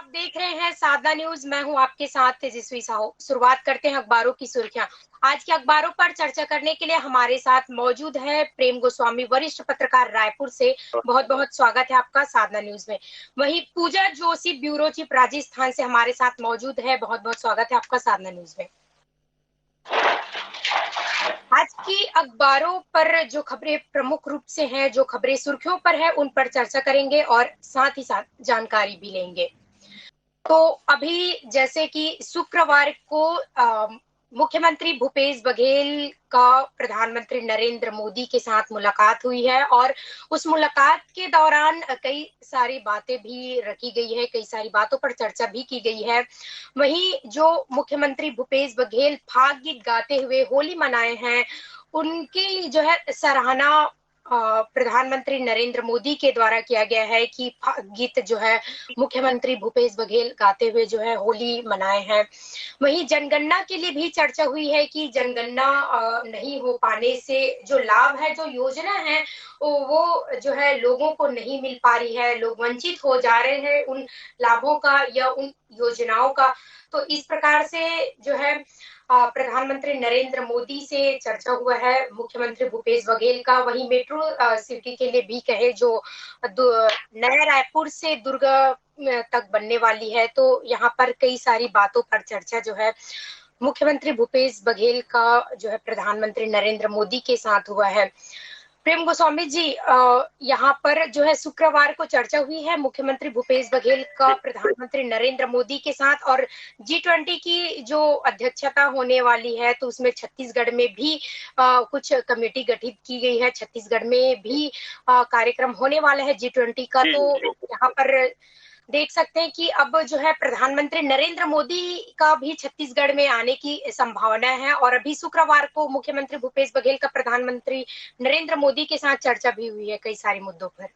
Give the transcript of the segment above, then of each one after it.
देख रहे हैं साधना न्यूज। मैं हूं आपके साथ तेजस्वी साहू। शुरुआत करते हैं अखबारों की सुर्खियां। आज के अखबारों पर चर्चा करने के लिए हमारे साथ मौजूद है प्रेम गोस्वामी, वरिष्ठ पत्रकार, रायपुर से। बहुत बहुत स्वागत है आपका साधना न्यूज में। वहीं पूजा जोशी, ब्यूरो चीफ, राजस्थान से हमारे साथ मौजूद है। बहुत बहुत स्वागत है आपका साधना न्यूज में। आज की अखबारों पर जो खबरें प्रमुख रूप से हैं, जो खबरें सुर्खियों पर है, उन पर चर्चा करेंगे और साथ ही साथ जानकारी भी लेंगे। तो अभी जैसे कि शुक्रवार को मुख्यमंत्री भूपेश बघेल का प्रधानमंत्री नरेंद्र मोदी के साथ मुलाकात हुई है और उस मुलाकात के दौरान कई सारी बातें भी रखी गई है, कई सारी बातों पर चर्चा भी की गई है। वहीं जो मुख्यमंत्री भूपेश बघेल फाग गीत गाते हुए होली मनाए हैं, उनकी जो है सराहना प्रधानमंत्री नरेंद्र मोदी के द्वारा किया गया है कि गीत जो है मुख्यमंत्री भूपेश बघेल गाते हुए जो है होली मनाए हैं। वहीं जनगणना के लिए भी चर्चा हुई है कि जनगणना नहीं हो पाने से जो लाभ है, जो योजना है, वो जो है लोगों को नहीं मिल पा रही है। लोग वंचित हो जा रहे हैं उन लाभों का या उन योजनाओं का। तो इस प्रकार से जो है प्रधानमंत्री नरेंद्र मोदी से चर्चा हुआ है मुख्यमंत्री भूपेश बघेल का। वहीं मेट्रो सिटी के लिए भी कहे, जो नया रायपुर से दुर्ग तक बनने वाली है, तो यहाँ पर कई सारी बातों पर चर्चा जो है मुख्यमंत्री भूपेश बघेल का जो है प्रधानमंत्री नरेंद्र मोदी के साथ हुआ है। प्रेम गोस्वामी जी, यहाँ पर जो है शुक्रवार को चर्चा हुई है मुख्यमंत्री भूपेश बघेल का प्रधानमंत्री नरेंद्र मोदी के साथ, और G20 की जो अध्यक्षता होने वाली है, तो उसमें छत्तीसगढ़ में भी कुछ कमेटी गठित की गई है। छत्तीसगढ़ में भी कार्यक्रम होने वाला है G20 का। तो यहाँ पर देख सकते हैं कि अब जो है प्रधानमंत्री नरेंद्र मोदी का भी छत्तीसगढ़ में आने की संभावना है। और अभी शुक्रवार को मुख्यमंत्री भूपेश बघेल का प्रधानमंत्री नरेंद्र मोदी के साथ चर्चा भी हुई है कई सारे मुद्दों पर।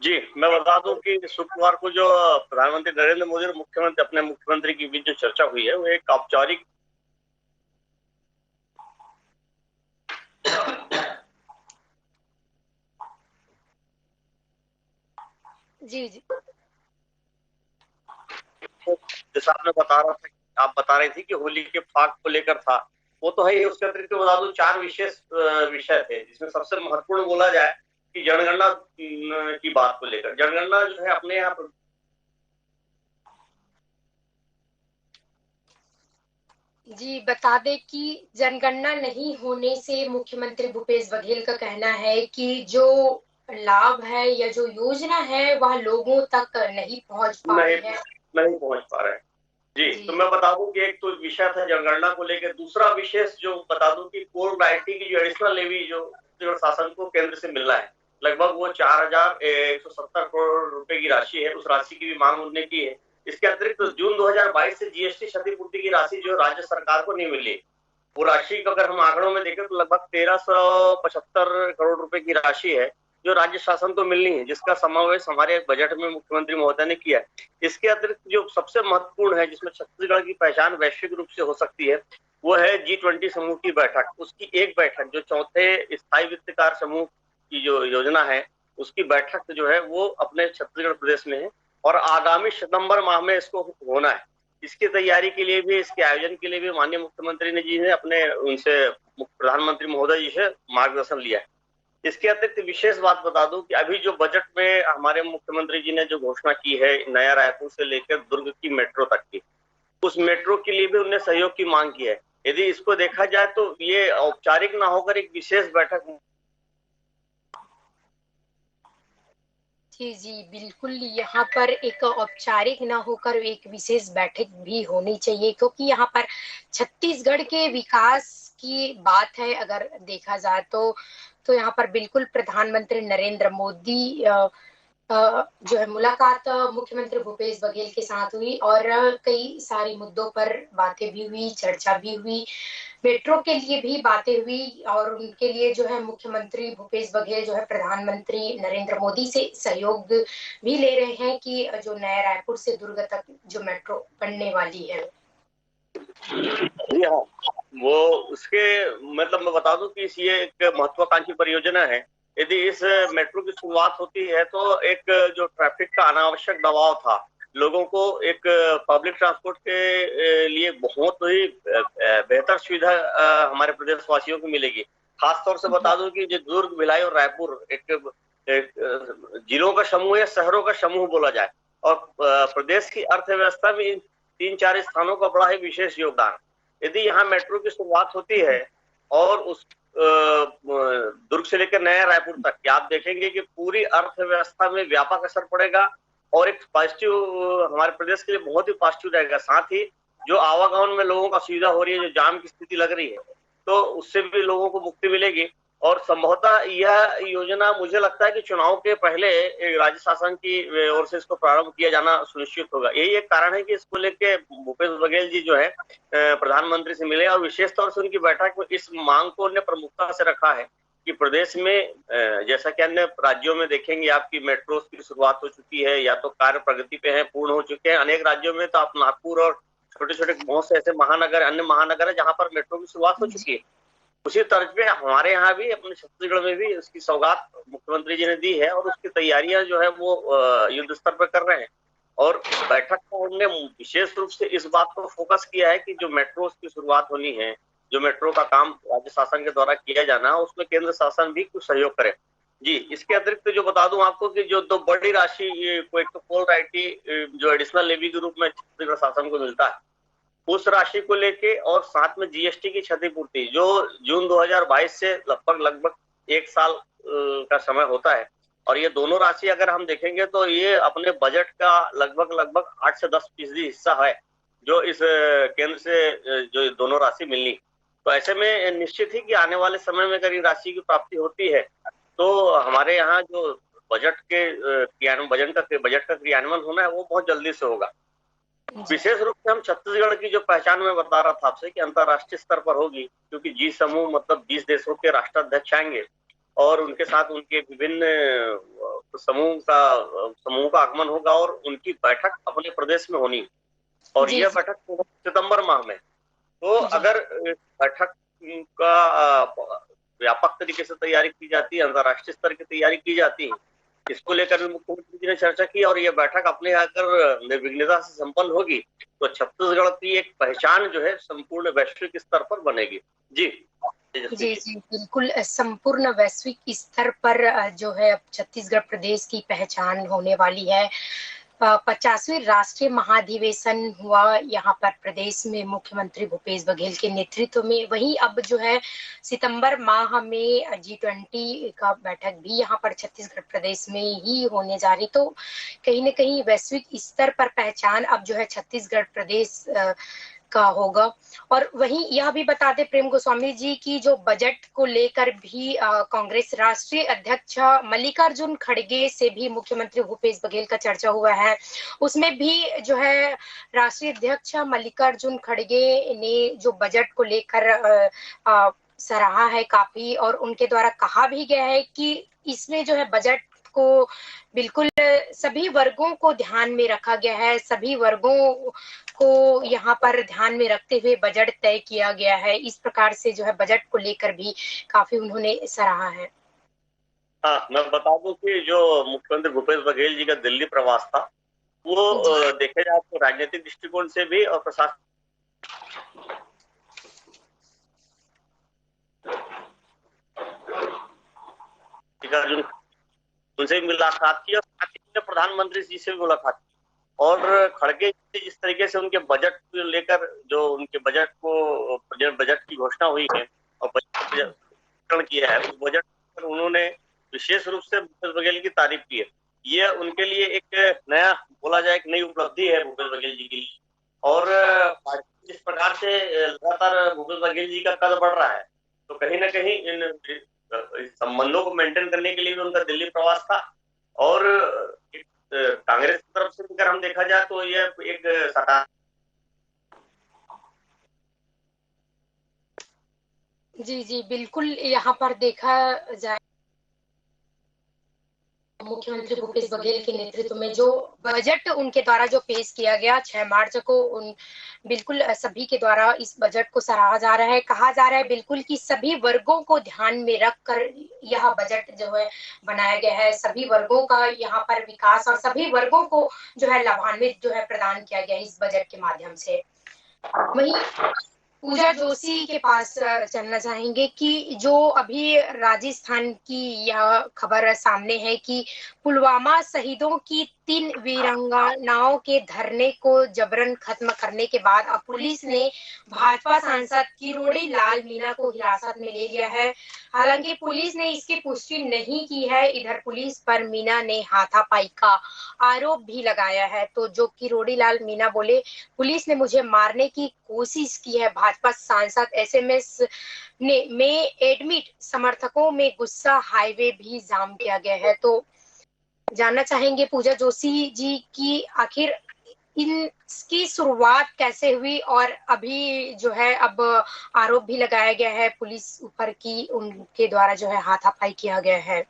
जी, मैं बता दूं कि शुक्रवार को जो प्रधानमंत्री नरेंद्र मोदी और मुख्यमंत्री अपने मुख्यमंत्री के बीच जो चर्चा हुई है, वो एक औपचारिक जी जी, जैसा आपने बता रहा था, आप बता रही थी कि होली के फाग को लेकर था, वो तो है ही। उसके अतिरिक्त बता दूं 4 विशेष विषय थे, जिसमें सबसे महत्वपूर्ण बोला जाए कि जनगणना की बात को लेकर। जनगणना जो है अपने यहाँ पर जी, बता दें कि जनगणना नहीं होने से मुख्यमंत्री भूपेश बघेल का कहना है कि जो लाभ है या जो योजना है वह लोगों तक नहीं पहुंच पा रही है, नहीं पहुंच पा रहे हैं। जी, तो मैं बता दूं कि एक तो विषय था जनगणना को लेकर। दूसरा विशेष जो बता दूं कि कोर आईटी की जो एडिशनल लेवी जो शासन को केंद्र से मिलना है, लगभग वो 4170 करोड़ रुपए की राशि है। उस राशि की भी मांग उन्होंने की है। इसके अतिरिक्त जून 2022 से जीएसटी क्षतिपूर्ति की राशि जो राज्य सरकार को नहीं मिली, वो राशि को अगर हम आंकड़ों में देखें तो लगभग 1375 करोड़ रुपए की राशि है जो राज्य शासन को मिलनी है, जिसका समावेश हमारे बजट में मुख्यमंत्री महोदय ने किया है। इसके अतिरिक्त जो सबसे महत्वपूर्ण है, जिसमें छत्तीसगढ़ की पहचान वैश्विक रूप से हो सकती है, वो है G20 समूह की बैठक। उसकी एक बैठक जो चौथे स्थायी वित्तकार समूह की जो योजना है, उसकी बैठक जो है वो अपने छत्तीसगढ़ प्रदेश में है और आगामी सितंबर माह में इसको होना है। इसकी तैयारी के लिए भी, इसके आयोजन के लिए भी माननीय मुख्यमंत्री जी ने अपने उनसे प्रधानमंत्री महोदय जी से मार्गदर्शन लिया है। इसके अतिरिक्त विशेष बात बता दूं कि अभी जो बजट में हमारे मुख्यमंत्री जी ने जो घोषणा की है नया रायपुर से लेकर दुर्ग की मेट्रो तक की, उस मेट्रो के लिए भी उन्होंने सहयोग की मांग की है। यदि इसको देखा जाए तो ये औपचारिक ना होकर एक विशेष बैठक। जी जी, बिल्कुल। यहाँ पर एक औपचारिक ना होकर एक विशेष बैठक भी होनी चाहिए, क्योंकि यहाँ पर छत्तीसगढ़ के विकास की बात है अगर देखा जाए तो यहाँ पर बिल्कुल प्रधानमंत्री नरेंद्र मोदी जो है मुलाकात मुख्यमंत्री भूपेश बघेल के साथ हुई और कई सारी मुद्दों पर बातें भी हुई, चर्चा भी हुई। मेट्रो के लिए भी बातें हुई और उनके लिए जो है मुख्यमंत्री भूपेश बघेल जो है प्रधानमंत्री नरेंद्र मोदी से सहयोग भी ले रहे हैं कि जो नया रायपुर से दुर्ग तक जो मेट्रो बनने वाली है। जी हाँ, वो उसके मतलब मैं बता दूं कि ये एक महत्वाकांक्षी परियोजना है। यदि इस मेट्रो की शुरुआत होती है तो एक जो ट्रैफिक का अनावश्यक दबाव था लोगों को एक पब्लिक ट्रांसपोर्ट के लिए बहुत ही बेहतर सुविधा हमारे प्रदेश वासियों को मिलेगी। खास तौर से बता दूं कि जो दुर्ग, भिलाई और रायपुर एक जिलों का समूह या शहरों का समूह बोला जाए, और प्रदेश की अर्थव्यवस्था में इन 3-4 स्थानों का बड़ा ही विशेष योगदान। यदि यहाँ मेट्रो की शुरुआत होती है और उस दुर्ग से लेकर नया रायपुर तक आप देखेंगे कि पूरी अर्थव्यवस्था में व्यापक असर पड़ेगा और एक पॉजिटिव हमारे प्रदेश के लिए बहुत ही पॉजिटिव रहेगा। साथ ही जो आवागमन में लोगों का सुविधा हो रही है, जो जाम की स्थिति लग रही है, तो उससे भी लोगों को मुक्ति मिलेगी। और संभवतः यह योजना मुझे लगता है कि चुनाव के पहले राज्य शासन की ओर से इसको प्रारंभ किया जाना सुनिश्चित होगा। यही एक कारण है कि इसको लेके भूपेश बघेल जी जो है प्रधानमंत्री से मिले और विशेष तौर से उनकी बैठक में इस मांग को उन्होंने प्रमुखता से रखा है कि प्रदेश में जैसा कि अन्य राज्यों में देखेंगे आपकी मेट्रो की शुरुआत हो चुकी है या तो कार्य प्रगति पे है, पूर्ण हो चुके हैं। अनेक राज्यों में तो आप नागपुर और छोटे छोटे बहुत से ऐसे महानगर, अन्य महानगर है जहां पर मेट्रो की शुरुआत हो चुकी है। उसी तर्ज पे हमारे यहाँ भी, अपने छत्तीसगढ़ में भी उसकी सौगात मुख्यमंत्री जी ने दी है और उसकी तैयारियां जो है वो युद्ध स्तर पर कर रहे हैं। और बैठक में उन्होंने विशेष रूप से इस बात पर फोकस किया है कि जो मेट्रो की शुरुआत होनी है, जो मेट्रो का काम राज्य शासन के द्वारा किया जाना है, उसमें केंद्र शासन भी कुछ सहयोग करे। जी, इसके अतिरिक्त जो बता दूं आपको कि जो 2 बड़ी राशि को, एक तो कोल राइटी जो एडिशनल लेवी के रूप में छत्तीसगढ़ शासन को मिलता है, उस राशि को लेके और साथ में जीएसटी की क्षतिपूर्ति जो जून 2022 से लगभग 1 साल का समय होता है। और ये दोनों राशि अगर हम देखेंगे तो ये अपने बजट का लगभग 8 से 10% हिस्सा है जो इस केंद्र से जो दोनों राशि मिलनी। तो ऐसे में निश्चित ही कि आने वाले समय में अगर ये राशि की प्राप्ति होती है तो हमारे यहाँ जो बजट का क्रियान्वयन होना है वो बहुत जल्दी से होगा। विशेष रूप से हम छत्तीसगढ़ की जो पहचान में बता रहा था आपसे कि अंतर्राष्ट्रीय स्तर पर होगी, क्योंकि जी समूह मतलब 20 देशों के राष्ट्राध्यक्ष आएंगे और उनके साथ उनके विभिन्न समूह का आगमन होगा और उनकी बैठक अपने प्रदेश में होनी। और यह बैठक सितंबर माह में। तो अगर बैठक का व्यापक तरीके से तैयारी की जाती है, अंतर्राष्ट्रीय स्तर की तैयारी की जाती है, इसको लेकर भी मुख्यमंत्री जी ने चर्चा की और ये बैठक अपने अगर निर्विघ्नता से संपन्न होगी तो छत्तीसगढ़ की एक पहचान जो है संपूर्ण वैश्विक स्तर पर बनेगी। जी जी जी बिल्कुल, संपूर्ण वैश्विक स्तर पर जो है अब छत्तीसगढ़ प्रदेश की पहचान होने वाली है। 50वीं राष्ट्रीय महाधिवेशन हुआ यहाँ पर प्रदेश में मुख्यमंत्री भूपेश बघेल के नेतृत्व में। वहीं अब जो है सितंबर माह में G20 का बैठक भी यहाँ पर छत्तीसगढ़ प्रदेश में ही होने जा रही। तो कहीं न कहीं वैश्विक स्तर पर पहचान अब जो है छत्तीसगढ़ प्रदेश का होगा। और वहीं यह भी बता दें प्रेम गोस्वामी जी की जो बजट को लेकर भी कांग्रेस राष्ट्रीय अध्यक्ष मल्लिकार्जुन खड़गे से भी मुख्यमंत्री भूपेश बघेल का चर्चा हुआ है। उसमें भी जो है राष्ट्रीय अध्यक्ष मल्लिकार्जुन खड़गे ने जो बजट को लेकर सराहा है काफी, और उनके द्वारा कहा भी गया है कि इसमें जो है बजट को बिल्कुल सभी वर्गों को ध्यान में रखा गया है, सभी वर्गों को यहाँ पर ध्यान में रखते हुए बजट तय किया गया है। इस प्रकार से जो है बजट को लेकर भी काफी उन्होंने सराहा है। हाँ, मैं बता दूं कि जो मुख्यमंत्री भूपेश बघेल जी का दिल्ली प्रवास था वो देखे जाए तो राजनीतिक दृष्टिकोण से भी और प्रशासन उनसे भी मुलाकात की और प्रधानमंत्री जी से भी मुलाकात की। और खड़गे जिस तरीके से उनके बजट को लेकर जो उनके बजट की घोषणा हुई है और बजट किया है, उस बजट पर उन्होंने विशेष रूप से भूपेश बघेल की तारीफ की है। ये उनके लिए एक नया बोला जाए एक नई उपलब्धि है भूपेश बघेल जी के लिए। और जिस प्रकार से लगातार भूपेश बघेल जी का कद बढ़ रहा है तो कहीं ना कहीं इन संबंधों को मेंटेन करने के लिए भी उनका दिल्ली प्रवास था। और कांग्रेस की तरफ से अगर हम देखा जाए तो यह एक सकारात्मक जी बिल्कुल, यहाँ पर देखा जाए मुख्यमंत्री भूपेश बघेल के नेतृत्व में जो बजट उनके द्वारा जो पेश किया गया 6 मार्च को, उन बिल्कुल सभी के द्वारा इस बजट को सराहा जा रहा है। कहा जा रहा है बिल्कुल कि सभी वर्गों को ध्यान में रखकर यह बजट जो है बनाया गया है। सभी वर्गों का यहाँ पर विकास और सभी वर्गों को जो है लाभान्वित जो है प्रदान किया गया इस बजट के माध्यम से। वहीं पूजा जोशी के पास चलना चाहेंगे कि जो अभी राजस्थान की यह खबर सामने है कि पुलवामा शहीदों की 3 वीरांगनाओं के धरने को जबरन खत्म करने के बाद अब पुलिस ने भाजपा सांसद किरोड़ी लाल मीणा को हिरासत में ले लिया है। हालांकि पुलिस ने इसकी पुष्टि नहीं की है। इधर पुलिस पर मीणा ने हाथापाई का आरोप भी लगाया है। तो जो किरोड़ी लाल मीणा बोले, पुलिस ने मुझे मारने की कोशिश की है। भाजपा सांसद एसएमएस ने में एडमिट समर्थकों में गुस्सा, हाईवे भी जाम किया गया है। तो जानना चाहेंगे पूजा जोशी जी की आखिर इसकी शुरुआत कैसे हुई और अभी जो है अब आरोप भी लगाया गया है पुलिस ऊपर की उनके द्वारा जो है हाथापाई किया गया है।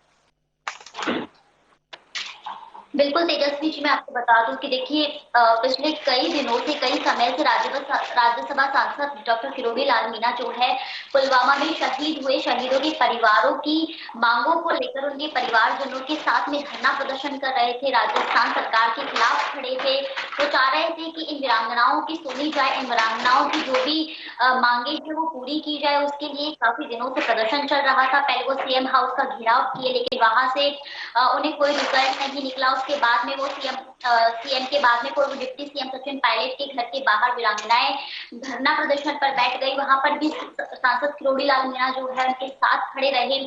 बिल्कुल तेजस्वी जी, मैं आपको बता दूं कि देखिए पिछले कई दिनों से, कई समय से राज्यसभा सांसद डॉक्टर किरोड़ी लाल मीणा जो है पुलवामा में शहीद हुए शहीदों के परिवारों की मांगों को लेकर उनके परिवारजनों के साथ में धरना प्रदर्शन कर रहे थे, राजस्थान सरकार के खिलाफ खड़े थे। वो चाह रहे थे कि इन वीरांगनाओं की सुनी जाए, इन वीरांगनाओं की जो भी मांगे है वो पूरी की जाए। उसके लिए काफी दिनों से प्रदर्शन चल रहा था। पहले वो सीएम हाउस का घेराव किए, लेकिन वहां से उन्हें कोई रिजल्ट नहीं निकला। उसके बाद में वो सीएम के बाद में पूर्व डिप्टी सीएम सचिन पायलट के घर के बाहर वीरांगनाएं धरना प्रदर्शन पर बैठ गई। वहां पर भी सांसद किरोड़ी लाल मीणा जो है उनके साथ खड़े रहे।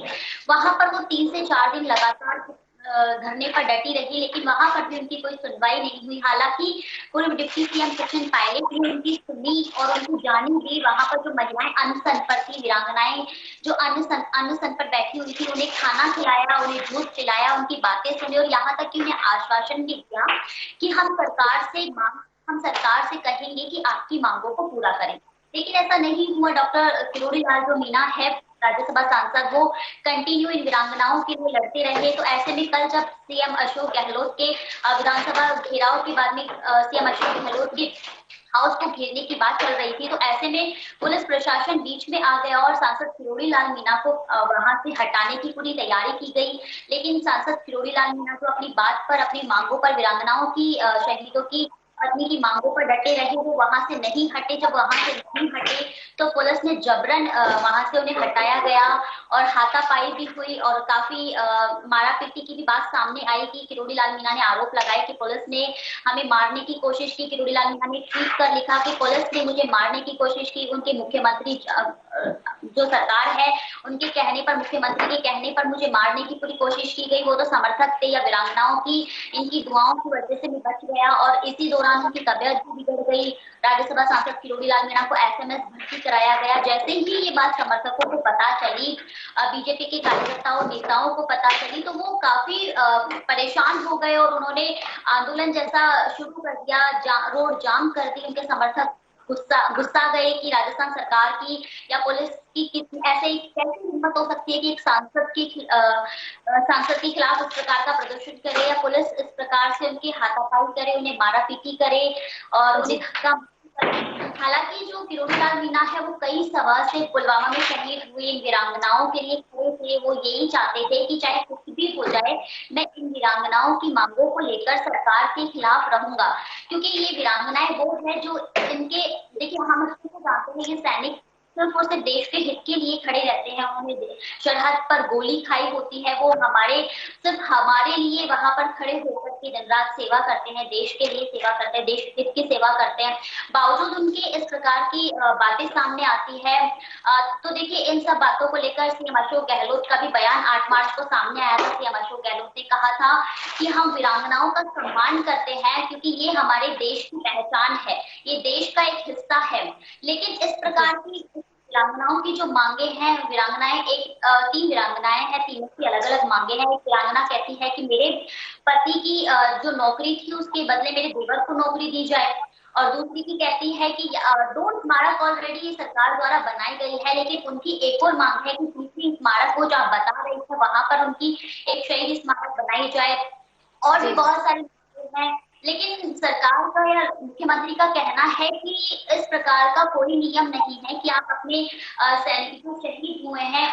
वहां पर वो 3 से 4 दिन लगातार धरने पर डटी रही, लेकिन वहां पर भी उनकी कोई सुनवाई नहीं हुई। हालांकि पूर्व डिप्टी सीएम सचिन पायलट ने उनकी सुनी और उनको जानी दी। वहां पर जो महिलाएं अनशन पर थी, वीरांगनाएं जो अनशन पर बैठी हुई थी, उन्हें खाना खिलाया, उन्हें दूध पिलाया, उनकी बातें सुनी और यहाँ तक कि उन्हें आश्वासन भी दिया कि हम सरकार से कहेंगे कि आपकी मांगों को पूरा करें। लेकिन ऐसा नहीं हुआ। डॉक्टर किरोड़ी लाल जो मीणा है राज्यसभा सांसद, वो कंटिन्यू इन वीरांगनाओं के लिए लड़ते रहे। तो ऐसे में कल जब सीएम अशोक गहलोत के विधानसभा घेराव के बाद में सीएम अशोक गहलोत के हाउस को घेरने की बात चल रही थी, तो ऐसे में पुलिस प्रशासन बीच में आ गया और सांसद किरोड़ी लाल मीणा को वहां से हटाने की पूरी तैयारी की गई। लेकिन सांसद किरोड़ी लाल मीणा जो अपनी बात पर, अपनी मांगों पर, वीरांगनाओं की, शहीदों की पत्नी की मांगों पर डटे रहे, वो वहां से नहीं हटे। जब वहां से नहीं हटे तो पुलिस ने जबरन वहां से उन्हें हटाया गया और हाथापाई भी हुई और काफी मारा पीटी की भी बात सामने आई कि किरोड़ी लाल मीणा ने आरोप लगाए कि पुलिस ने हमें मारने की कोशिश की। किरोड़ी लाल मीणा ने ट्वीट कर लिखा कि पुलिस ने मुझे मारने की कोशिश की। उनके मुख्यमंत्री जो सरकार है उनके कहने पर, मुख्यमंत्री के कहने पर मुझे मारने की पूरी कोशिश की गई। वो तो समर्थक थे या वीरांगनाओं की इनकी दुआओं की वजह से मैं बच गया और इसी दौरान उनकी तबियत भी बिगड़ गई। राज्यसभा सांसद किरोड़ी लाल मीणा को एसएमएस भर्ती कराया गया। जैसे ही ये बात समर्थकों को पता चली, बीजेपी के कार्यकर्ताओं नेताओं को पता चली, तो वो काफी परेशान हो गए और उन्होंने आंदोलन जैसा शुरू कर दिया, रोड जाम कर दी। उनके समर्थक गुस्सा गए कि राजस्थान सरकार की या पुलिस की ऐसे कैसे हिम्मत हो सकती है कि एक सांसद के खिलाफ इस प्रकार का प्रदर्शन करे या पुलिस इस प्रकार से उनकी हाथापाई करे, उन्हें मारा पीटी करे और उन्हें धक्का। हालांकि जो किरोड़ी लाल मीणा है वो कई सवा से पुलवामा में शहीद हुए इन वीरांगनाओं के लिए खड़े थे। वो यही चाहते थे कि चाहे कुछ भी हो जाए, मैं इन वीरांगनाओं की मांगों को लेकर सरकार के खिलाफ रहूंगा, क्योंकि ये वीरांगनाएं वो है जो इनके, देखिए हम अच्छे से जानते हैं ये सैनिक सिर्फ और सिर्फ देश के हित के लिए खड़े रहते हैं। उन्होंने सरहद पर गोली खाई होती है, वो सिर्फ हमारे लिए वहां पर खड़े होकर के दिन रात सेवा करते हैं, देश के लिए सेवा करते हैं, देश हित की सेवा करते हैं। बावजूद उनके इस प्रकार की बातें सामने आती है। तो देखिए इन सब बातों को लेकर सीएम अशोक गहलोत का भी बयान 8 मार्च को सामने आया था। सीएम अशोक गहलोत ने कहा था कि हम वीरांगनाओं का सम्मान करते हैं क्योंकि ये हमारे देश की पहचान है, ये देश का एक हिस्सा है। लेकिन इस प्रकार की वीरांगनाओं की जो मांगे हैं, वीरांगनाएं 3 वीरांगनाएं हैं, तीनों की अलग अलग मांगे हैं। एक वीरांगना कहती है कि मेरे पति की जो नौकरी थी उसके बदले मेरे देवर को नौकरी दी जाए, और दूसरी की कहती है कि 2 स्मारक ऑलरेडी सरकार द्वारा बनाई गई है, लेकिन उनकी एक और मांग है कि तीसरी स्मारक को जहाँ बता रही है वहां पर उनकी एक शहीद स्मारक बनाई जाए, और भी बहुत सारे हैं। लेकिन सरकार का या मुख्यमंत्री का कहना है कि इस प्रकार का कोई नियम नहीं है कि आप अपने सैनिक जो शहीद हुए हैं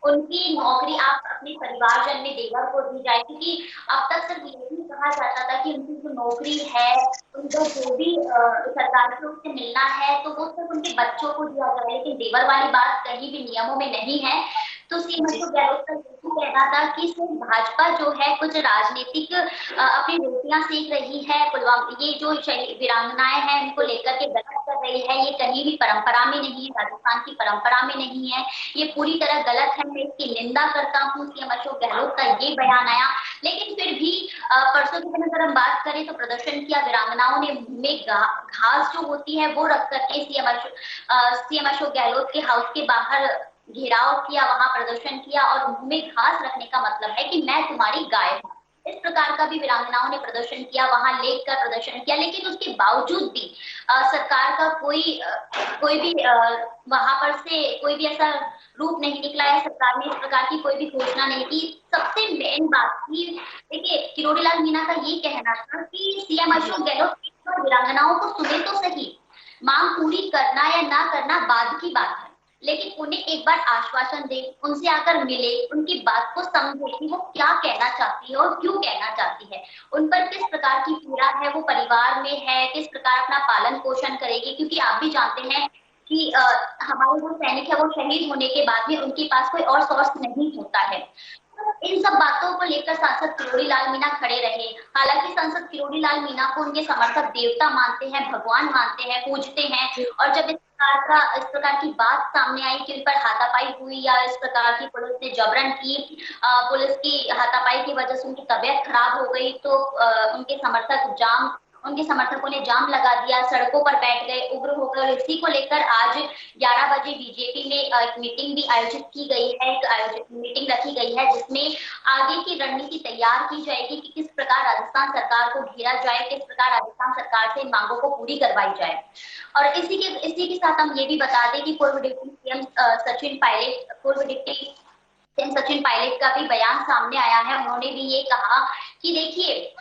उनकी नौकरी आप अपने परिवारजन में देवर को दी जाए, क्योंकि अब तक सिर्फ यही कहा जाता था कि उनकी जो नौकरी है, उनको जो भी सरकार को उससे मिलना है तो वो सिर्फ उनके बच्चों को दिया जाए, लेकिन देवर वाली बात कहीं भी नियमों में नहीं है। तो सीएम अशोक गहलोत का यही कहना था कि सिर्फ भाजपा जो है कुछ राजनीतिक अपनी रोटियां सेक रही है, पुलवामा ये जो वीरांगनाएं हैं उनको लेकर के गलत कर रही है, ये कहीं भी परंपरा में नहीं है, राजस्थान की परंपरा में नहीं है, ये पूरी तरह गलत है, मैं इसकी निंदा करता हूँ। सीएम अशोक गहलोत का ये बयान आया। लेकिन फिर भी परसों के दिन अगर हम बात करें तो प्रदर्शन किया, वीरांगनाओं ने मुंह में घास जो होती है वो रख करके सीएम अशोक गहलोत के हाउस के बाहर घेराव किया, वहां प्रदर्शन किया, और मुंह में घास रखने का मतलब है कि मैं तुम्हारी गाय हूं। इस प्रकार का भी वीरांगनाओं ने प्रदर्शन किया, वहां लेख कर प्रदर्शन किया। लेकिन उसके बावजूद भी सरकार का कोई भी वहां पर से कोई भी ऐसा रूप नहीं निकला है, सरकार ने इस प्रकार की कोई भी घोषणा नहीं की। सबसे मेन बात थी, देखिए किरोड़ी लाल मीणा का ये कहना था कि सीएम अशोक गहलोत वीरांगनाओं को सुने तो सही, मांग पूरी करना या ना करना बाद की बात है, लेकिन उन्हें एक बार आश्वासन दे, उनसे आकर मिले, उनकी बात को समझे कि वो क्या कहना चाहती है और क्यों कहना चाहती है, उन पर किस प्रकार की पीड़ा है, वो परिवार में है, किस प्रकार अपना पालन पोषण करेगी। क्योंकि आप भी जानते हैं कि हमारे जो सैनिक है वो शहीद होने के बाद में उनके पास कोई और सोर्स नहीं होता है। इन सब बातों को लेकर सांसद किरोड़ी लाल मीणा खड़े रहे। हालांकि सांसद किरोड़ी लाल मीणा को उनके समर्थक देवता मानते हैं, भगवान मानते हैं, पूजते हैं, और जब इस प्रकार की बात सामने आई कि उन पर हाथापाई हुई या इस प्रकार की पुलिस ने जबरन की, पुलिस की हाथापाई की वजह से उनकी तबीयत खराब हो गई, तो उनके समर्थकों ने जाम लगा दिया, सड़कों पर बैठ गए, उग्र होकर। इसी को लेकर आज 11 बजे बीजेपी में एक मीटिंग भी आयोजित की गई है, मीटिंग रखी गई है, जिसमें आगे की रणनीति तैयार की जाएगी कि किस प्रकार राजस्थान सरकार को घेरा जाए, किस प्रकार राजस्थान सरकार से मांगों को पूरी करवाई जाए। और इसी के साथ हम ये भी बता दें कि पूर्व डिप्टी सीएम सचिन पायलट का भी बयान सामने आया है। उन्होंने भी ये कहा कि देखिए,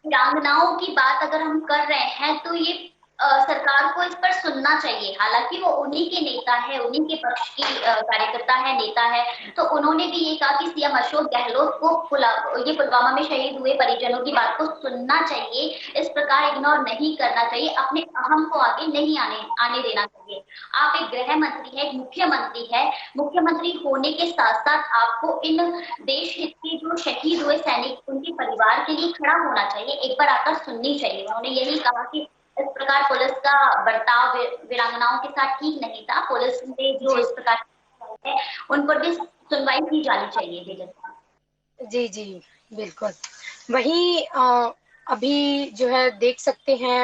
वीरांगनाओं की बात अगर हम कर रहे हैं तो ये सरकार को इस पर सुनना चाहिए। हालांकि वो उन्हीं के नेता है, उन्हीं के पक्ष की कार्यकर्ता है, नेता है, तो उन्होंने भी ये कहा कि सीएम अशोक गहलोत को ये पुलवामा में शहीद हुए परिजनों की बात को सुनना चाहिए, इस प्रकार इग्नोर नहीं करना चाहिए, अपने अहम को आगे नहीं आने देना चाहिए। आप एक गृह मंत्री है, एक मुख्यमंत्री है, मुख्यमंत्री होने के साथ साथ आपको इन देश हित के जो शहीद हुए सैनिक उनके परिवार के लिए खड़ा होना चाहिए, एक बार आकर सुननी चाहिए। उन्होंने यही कहा कि इस प्रकार पुलिस का बर्ताव वीरांगनाओं के साथ ठीक नहीं था, पुलिस ने जो इस प्रकार है उन पर भी सुनवाई की जानी चाहिए। जी जी बिल्कुल। वहीं अभी जो है देख सकते हैं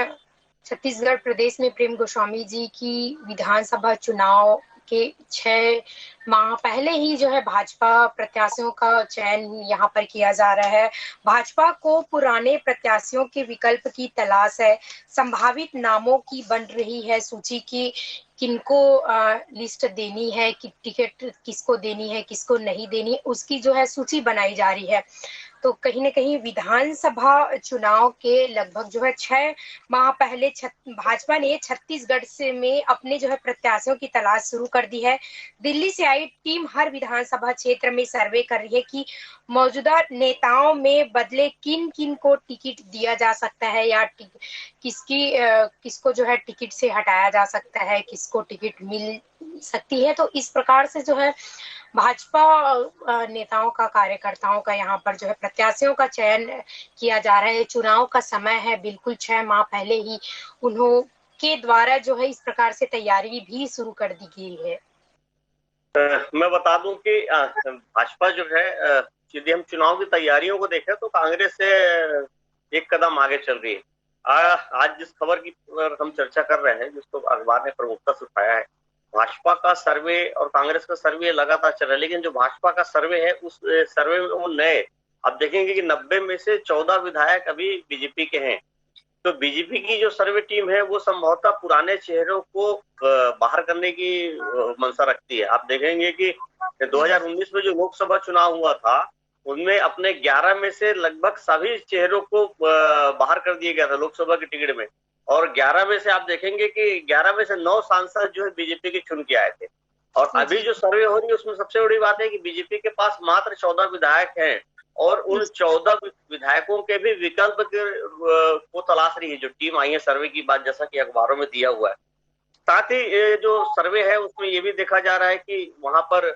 छत्तीसगढ़ प्रदेश में प्रेम गोस्वामी जी की विधानसभा चुनाव के 6 माह पहले ही जो है भाजपा प्रत्याशियों का चयन यहाँ पर किया जा रहा है। भाजपा को पुराने प्रत्याशियों के विकल्प की तलाश है, संभावित नामों की बन रही है सूची की, किनको लिस्ट देनी है, कि टिकट किसको देनी है, किसको नहीं देनी, उसकी जो है सूची बनाई जा रही है। तो कहीं न कहीं विधानसभा चुनाव के लगभग जो है 6 माह पहले भाजपा ने छत्तीसगढ़ से में अपने जो है प्रत्याशियों की तलाश शुरू कर दी है। दिल्ली से आई टीम हर विधानसभा क्षेत्र में सर्वे कर रही है कि मौजूदा नेताओं में बदले किन किन को टिकट दिया जा सकता है या किसको जो है टिकट से हटाया जा सकता है, किसको टिकट मिल सकती है। तो इस प्रकार से जो है भाजपा नेताओं का, कार्यकर्ताओं का यहाँ पर जो है प्रत्याशियों का चयन किया जा रहा है। चुनाव का समय है, बिल्कुल 6 माह पहले ही उन्हों के द्वारा जो है इस प्रकार से तैयारी भी शुरू कर दी गई है। मैं बता दूं कि भाजपा जो है, यदि हम चुनाव की तैयारियों को देखें तो कांग्रेस से एक कदम आगे चल रही है। आज जिस खबर की हम चर्चा कर रहे हैं, जिसको अखबार ने प्रमुखता से उठाया है, भाजपा का सर्वे और कांग्रेस का सर्वे लगातार चल रहा है, लेकिन जो भाजपा का सर्वे है उस सर्वे में वो नए, आप देखेंगे कि 90 में से 14 विधायक अभी बीजेपी के हैं। तो बीजेपी की जो सर्वे टीम है वो संभवतः पुराने चेहरों को बाहर करने की मंशा रखती है। आप देखेंगे कि 2019 में जो लोकसभा चुनाव हुआ था उनमें अपने 11 में से लगभग सभी चेहरों को बाहर कर दिया गया था लोकसभा की टिकट में। और 11 में से आप देखेंगे कि 11 में से 9 सांसद जो है बीजेपी के चुन के आए थे। और अभी जो सर्वे हो रही है उसमें सबसे बड़ी बात है कि बीजेपी के पास मात्र 14 विधायक हैं और उन 14 विधायकों के भी विकल्प को तलाश रही है जो टीम आई है सर्वे की बात, जैसा कि अखबारों में दिया हुआ है। साथ ही जो सर्वे है उसमें ये भी देखा जा रहा है कि वहां पर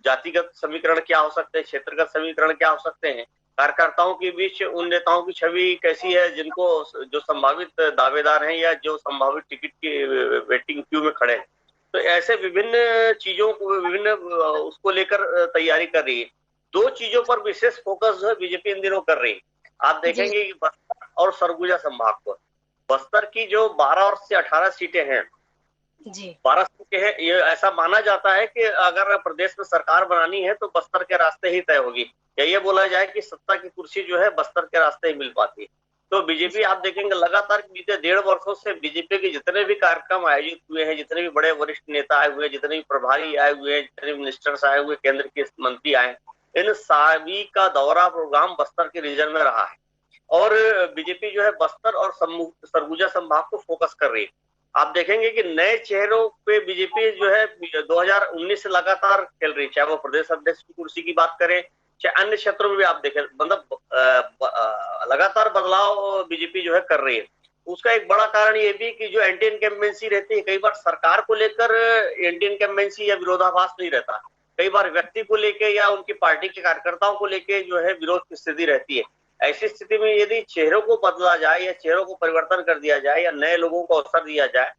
जातिगत समीकरण क्या हो सकते हैं, क्षेत्रगत समीकरण क्या हो सकते हैं, कार्यकर्ताओं के बीच उन नेताओं की छवि कैसी है जिनको जो संभावित दावेदार हैं या जो संभावित टिकट की वेटिंग क्यू में खड़े हैं। तो ऐसे विभिन्न चीजों को विभिन्न उसको लेकर तैयारी कर रही है। 2 चीजों पर विशेष फोकस जो है बीजेपी इन दिनों कर रही है। आप देखेंगे कि बस्तर और सरगुजा संभाग पर, बस्तर की जो 12 और से 18 सीटें हैं, 12 सीटें हैं, ये ऐसा माना जाता है कि अगर प्रदेश में सरकार बनानी है तो बस्तर के रास्ते ही तय होगी, या ये बोला जाए कि सत्ता की कुर्सी जो है बस्तर के रास्ते ही मिल पाती है। तो बीजेपी आप देखेंगे लगातार बीते 1.5 वर्षों से बीजेपी के जितने भी कार्यक्रम आयोजित हुए हैं, जितने भी बड़े वरिष्ठ नेता आए हुए हैं, जितने भी प्रभारी आए हुए हैं, जितने भी मिनिस्टर्स आए हुए, केंद्र के मंत्री आए, इन सभी का दौरा प्रोग्राम बस्तर के रीजन में रहा है। और बीजेपी जो है बस्तर और सरगुजा संभाग को फोकस कर रही है। आप देखेंगे कि नए चेहरों पे बीजेपी जो है 2019 से लगातार खेल रही है, चाहे वो प्रदेश अध्यक्ष की कुर्सी की बात करें, चाहे अन्य क्षेत्रों में भी आप देखें, मतलब लगातार बदलाव बीजेपी जो है कर रही है। उसका एक बड़ा कारण ये भी कि जो एंटी इनकम्बेंसी रहती है, कई बार सरकार को लेकर एंटी इनकम्बेंसी या विरोधाभास नहीं रहता, कई बार व्यक्ति को लेके या उनकी पार्टी के कार्यकर्ताओं को लेके जो है विरोध की स्थिति रहती है। ऐसी स्थिति में यदि चेहरों को बदला जाए या चेहरों को परिवर्तन कर दिया जाए या नए लोगों को अवसर दिया जाए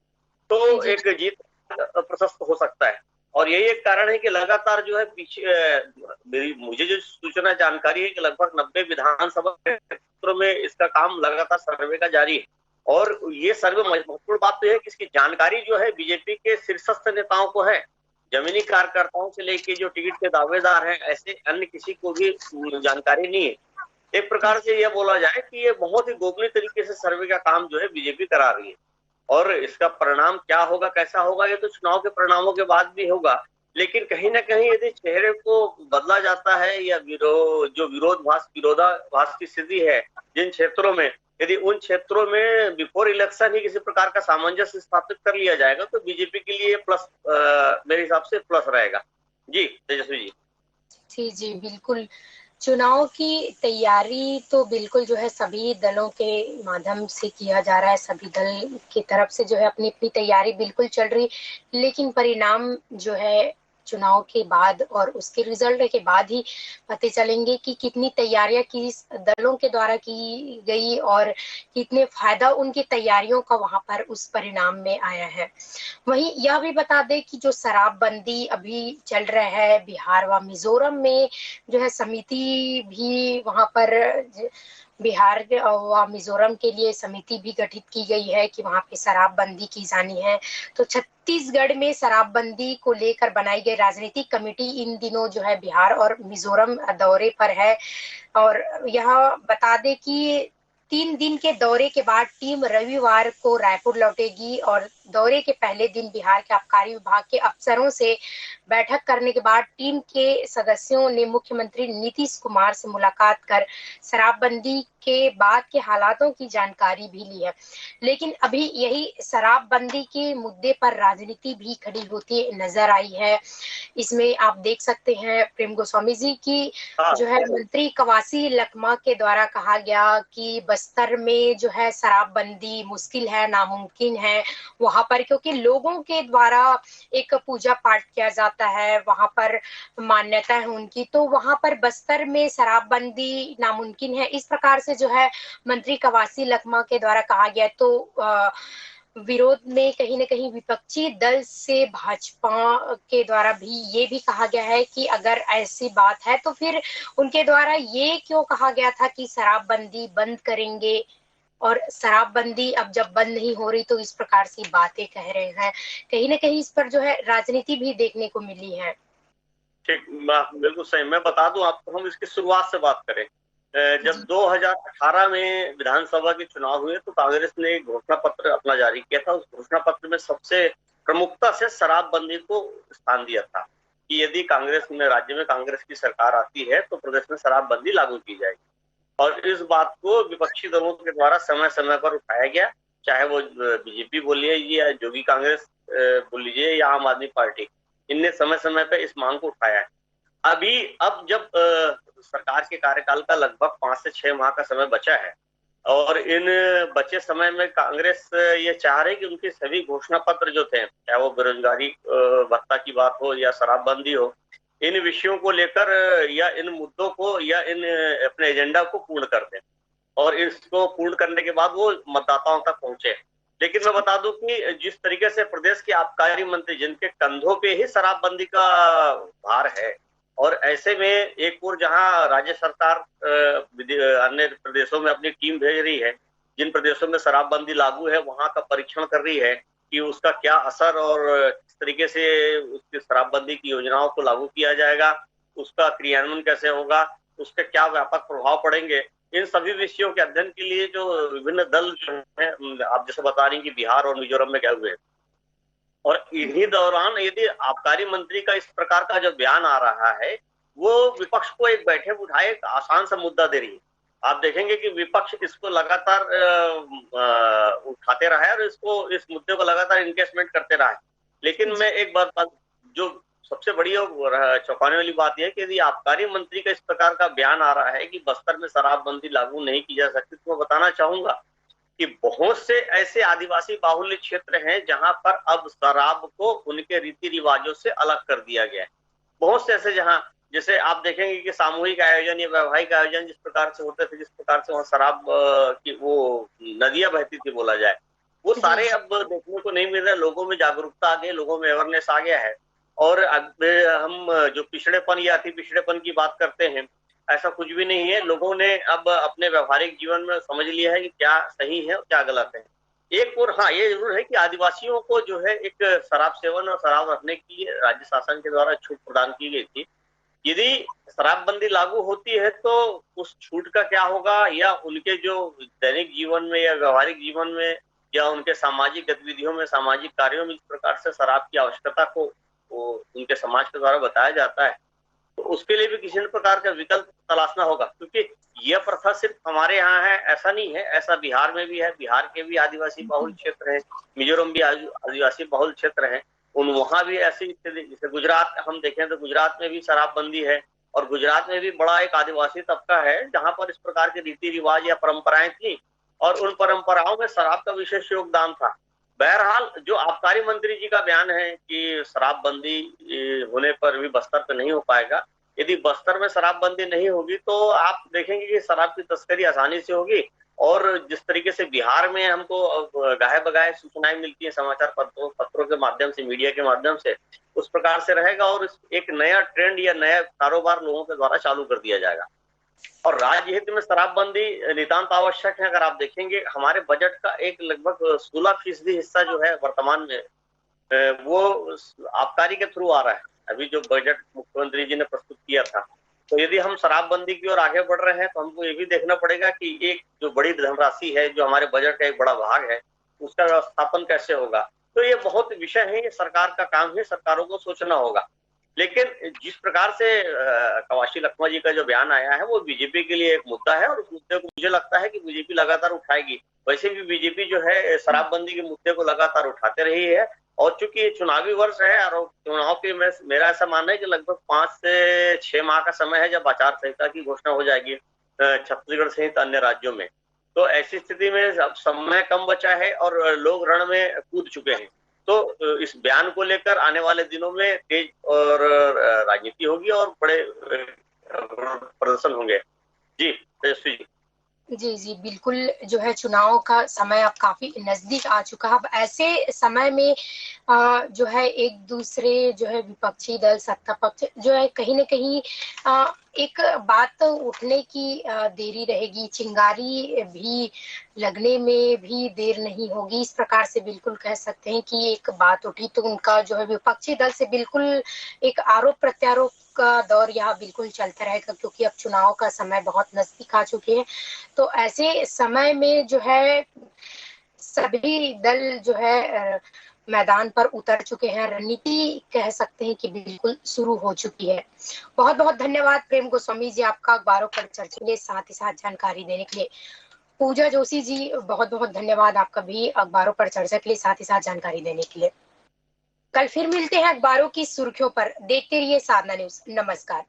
तो एक जीत प्रशस्त हो सकता है। और यही एक कारण है कि लगातार जो है पीछे मुझे जो सूचना जानकारी है कि लगभग 90 विधानसभा क्षेत्रों में इसका काम लगातार सर्वे का जारी है। और ये सर्वे महत्वपूर्ण बात तो है कि इसकी जानकारी जो है बीजेपी के शीर्षस्थ नेताओं को है, जमीनी कार्यकर्ताओं से लेके जो टिकट के दावेदार हैं ऐसे अन्य किसी को भी जानकारी नहीं है। एक प्रकार से यह बोला जाए कि ये बहुत ही गोपनीय तरीके से सर्वे का काम जो है बीजेपी करा रही है। और इसका परिणाम क्या होगा, कैसा होगा, ये तो चुनाव के परिणामों के बाद भी होगा। लेकिन कहीं ना कहीं यदि चेहरे को बदला जाता है या जो विरोधाभास की स्थिति है जिन क्षेत्रों में, यदि उन क्षेत्रों में बिफोर इलेक्शन ही किसी प्रकार का सामंजस्य स्थापित कर लिया जाएगा तो बीजेपी के लिए प्लस, मेरे हिसाब से प्लस रहेगा। जी तेजस्वी जी। जी बिल्कुल, चुनाव की तैयारी तो बिल्कुल जो है सभी दलों के माध्यम से किया जा रहा है, सभी दल की तरफ से जो है अपनी अपनी तैयारी बिल्कुल चल रही, लेकिन परिणाम जो है चुनाव के बाद और उसके रिजल्ट के बाद ही पता चलेंगे कि कितनी तैयारियां किस दलों के द्वारा की गई और कितने फायदा उनकी तैयारियों का वहां पर उस परिणाम में आया है। वहीं यह भी बता दें कि जो शराबबंदी अभी चल रहा है बिहार व मिजोरम में, जो है समिति भी वहां पर बिहार व मिजोरम के लिए समिति भी गठित की गई है कि वहां पे शराबबंदी की जानी है। तो छत्तीसगढ़ में शराबबंदी को लेकर बनाई गई राजनीतिक कमेटी इन दिनों जो है बिहार और मिजोरम दौरे पर है। और यह बता दें कि 3 दिन के दौरे के बाद टीम रविवार को रायपुर लौटेगी और दौरे के पहले दिन बिहार के आबकारी विभाग के अफसरों से बैठक करने के बाद टीम के सदस्यों ने मुख्यमंत्री नीतीश कुमार से मुलाकात कर शराबबंदी के बाद के हालातों की जानकारी भी ली है। लेकिन अभी यही शराबबंदी के मुद्दे पर राजनीति भी खड़ी होती नजर आई है। इसमें आप देख सकते हैं प्रेम गोस्वामी जी की जो है मंत्री कवासी लखमा के द्वारा कहा गया कि बस्तर में जो है शराबबंदी मुश्किल है, नामुमकिन है वहां पर, क्योंकि लोगों के द्वारा एक पूजा पाठ किया जाता है, वहां पर मान्यता है उनकी, तो वहां पर बस्तर में शराबबंदी नामुमकिन है, इस प्रकार से जो है मंत्री कवासी लखमा के द्वारा कहा गया। तो विरोध में कहीं ना कहीं विपक्षी दल से भाजपा के द्वारा भी ये भी कहा गया है कि अगर ऐसी बात है तो फिर उनके द्वारा ये क्यों कहा गया था कि शराबबंदी बंद करेंगे, और शराबबंदी अब जब बंद नहीं हो रही तो इस प्रकार से बातें कह रहे हैं। कहीं ना कहीं इस पर जो है राजनीति भी देखने को मिली है। ठीक, बिल्कुल सही। मैं बता दूं आपको, हम इसकी शुरुआत से बात करें, जब 2018 में विधानसभा के चुनाव हुए तो कांग्रेस ने एक घोषणा पत्र अपना जारी किया था। उस घोषणा पत्र में सबसे प्रमुखता से शराबबंदी को स्थान दिया था। कि यदि कांग्रेस में राज्य में कांग्रेस की सरकार आती है तो प्रदेश में शराबबंदी लागू की जाएगी। और इस बात को विपक्षी दलों के द्वारा समय समय पर उठाया गया, चाहे वो बीजेपी बोल लीजिए या जोगी कांग्रेस बोल लीजिए या आम आदमी पार्टी, इनने समय समय पर इस मांग को उठाया है। अब जब सरकार के कार्यकाल का लगभग 5 से 6 माह का समय बचा है और इन बचे समय में कांग्रेस ये चाह रही कि उनके सभी घोषणा पत्र जो थे, चाहे वो बेरोजगारी भत्ता की बात हो या शराबबंदी हो, इन विषयों को लेकर या इन मुद्दों को या इन अपने एजेंडा को पूर्ण कर दें और इसको पूर्ण करने के बाद वो मतदाताओं तक पहुंचे। लेकिन मैं बता दूं कि जिस तरीके से प्रदेश के आबकारी मंत्री, जिनके कंधों पे ही शराबबंदी का भार है, और ऐसे में एक ओर जहां राज्य सरकार अन्य प्रदेशों में अपनी टीम भेज रही है, जिन प्रदेशों में शराबबंदी लागू है वहां का परीक्षण कर रही है कि उसका क्या असर और किस तरीके से उसकी शराबबंदी की योजनाओं को लागू किया जाएगा, उसका क्रियान्वयन कैसे होगा, उसके क्या व्यापक प्रभाव पड़ेंगे, इन सभी विषयों के अध्ययन के लिए जो विभिन्न दल जो है, आप जैसे बता रही कि बिहार और मिजोरम में गए हुए हैं। और इन्हीं दौरान यदि आबकारी मंत्री का इस प्रकार का जो बयान आ रहा है, वो विपक्ष को एक बैठे उठाए एक आसान सा मुद्दा दे रही है। आप देखेंगे कि विपक्ष इसको लगातार उठाते रहा है और इस मुद्दे को लगातार इंगेजमेंट करते रहा है। लेकिन मैं एक बात जो सबसे बड़ी और चौंकाने वाली बात यह है कि यदि आबकारी मंत्री का इस प्रकार का बयान आ रहा है कि बस्तर में शराबबंदी लागू नहीं की जा सकती, तो मैं बताना चाहूंगा कि बहुत से ऐसे आदिवासी बाहुल्य क्षेत्र हैं जहां पर अब शराब को उनके रीति रिवाजों से अलग कर दिया गया है। बहुत से ऐसे जहां जैसे आप देखेंगे कि सामूहिक आयोजन या वैवाहिक आयोजन जिस प्रकार से होते थे, जिस प्रकार से वहाँ शराब की वो नदियां बहती थी बोला जाए, वो सारे अब देखने को नहीं मिल रहे। लोगों में जागरूकता आ गई, लोगों में अवेयरनेस आ गया है। और अब हम जो पिछड़ेपन या अति पिछड़ेपन की बात करते हैं, ऐसा कुछ भी नहीं है। लोगों ने अब अपने व्यवहारिक जीवन में समझ लिया है कि क्या सही है और क्या गलत है। एक और हाँ, ये जरूर है कि आदिवासियों को जो है एक शराब सेवन और शराब रखने की राज्य शासन के द्वारा छूट प्रदान की गई थी। यदि शराबबंदी लागू होती है तो उस छूट का क्या होगा, या उनके जो दैनिक जीवन में या व्यवहारिक जीवन में या उनके सामाजिक गतिविधियों में, सामाजिक कार्यों में इस प्रकार से शराब की आवश्यकता को उनके समाज के द्वारा बताया जाता है, तो उसके लिए भी किसी प्रकार का विकल्प तलाशना होगा। क्योंकि यह प्रथा सिर्फ हमारे यहाँ है ऐसा नहीं है, ऐसा बिहार में भी है। बिहार के भी आदिवासी बहुल क्षेत्र है, मिजोरम भी आदिवासी बहुल क्षेत्र है, वहां भी ऐसी स्थिति। जैसे गुजरात हम देखें तो गुजरात में भी शराबबंदी है, और गुजरात में भी बड़ा एक आदिवासी तबका है जहां पर इस प्रकार के रीति रिवाज या परंपराएं थी, और उन परंपराओं में शराब का विशेष योगदान था। बहरहाल जो आबकारी मंत्री जी का बयान है कि शराबबंदी होने पर भी बस्तर पे नहीं हो पाएगा, यदि बस्तर में शराबबंदी नहीं होगी तो आप देखेंगे कि शराब की तस्करी आसानी से होगी। और जिस तरीके से बिहार में हमको गाहे बगाहे सूचनाएं मिलती है समाचार पत्रों के माध्यम से, मीडिया के माध्यम से, उस प्रकार से रहेगा और एक नया ट्रेंड या नया कारोबार लोगों के द्वारा चालू कर दिया जाएगा। और राज्य हित में शराबबंदी नितांत आवश्यक है। अगर आप देखेंगे हमारे बजट का एक लगभग 16% हिस्सा जो है वर्तमान में वो आबकारी के थ्रू आ रहा है। अभी जो बजट मुख्यमंत्री जी ने प्रस्तुत किया था, तो यदि हम शराबबंदी की ओर आगे बढ़ रहे हैं तो हमको ये भी देखना पड़ेगा कि एक जो बड़ी धनराशि है जो हमारे बजट का एक बड़ा भाग है, उसका व्यवस्थापन कैसे होगा। तो ये बहुत विषय है, ये सरकार का काम है, सरकारों को सोचना होगा। लेकिन जिस प्रकार से कवाशी लखमा जी का जो बयान आया है वो बीजेपी के लिए एक मुद्दा है, और उस मुद्दे को मुझे लगता है कि बीजेपी लगातार उठाएगी। वैसे भी बीजेपी जो है शराबबंदी के मुद्दे को लगातार उठाते रही है, और चूंकि ये चुनावी वर्ष है और चुनाव के मेरा ऐसा मानना है कि लगभग 5 से 6 माह का समय है जब आचार संहिता की घोषणा हो जाएगी छत्तीसगढ़ सहित अन्य राज्यों में। तो ऐसी स्थिति में अब समय कम बचा है और लोग रण में कूद चुके हैं। तो इस बयान को लेकर आने वाले दिनों में तेज और राजनीति होगी और बड़े प्रदर्शन होंगे। जी तेजस्वी जी। जी बिल्कुल, जो है चुनाव का समय अब काफी नजदीक आ चुका है। अब ऐसे समय में जो है एक दूसरे जो है विपक्षी दल, सत्ता पक्ष जो है कहीं न कहीं एक बात उठने की देरी रहेगी, चिंगारी भी लगने में भी देर नहीं होगी। इस प्रकार से बिल्कुल कह सकते हैं कि एक बात उठी तो उनका जो है विपक्षी दल से बिल्कुल एक आरोप प्रत्यारोप का दौर यहाँ बिल्कुल चलता रहेगा, क्योंकि अब चुनाव का समय बहुत नजदीक आ चुके हैं। तो ऐसे समय में जो है सभी दल जो है मैदान पर उतर चुके हैं। रणनीति कह सकते हैं कि बिल्कुल शुरू हो चुकी है। बहुत बहुत धन्यवाद प्रेम गोस्वामी जी आपका अखबारों पर चर्चा के लिए, साथ ही साथ जानकारी देने के लिए। पूजा जोशी जी बहुत बहुत धन्यवाद आपका भी अखबारों पर चर्चा के लिए, साथ ही साथ जानकारी देने के लिए। कल फिर मिलते हैं अखबारों की सुर्खियों पर। देखते रहिए साधना न्यूज। नमस्कार।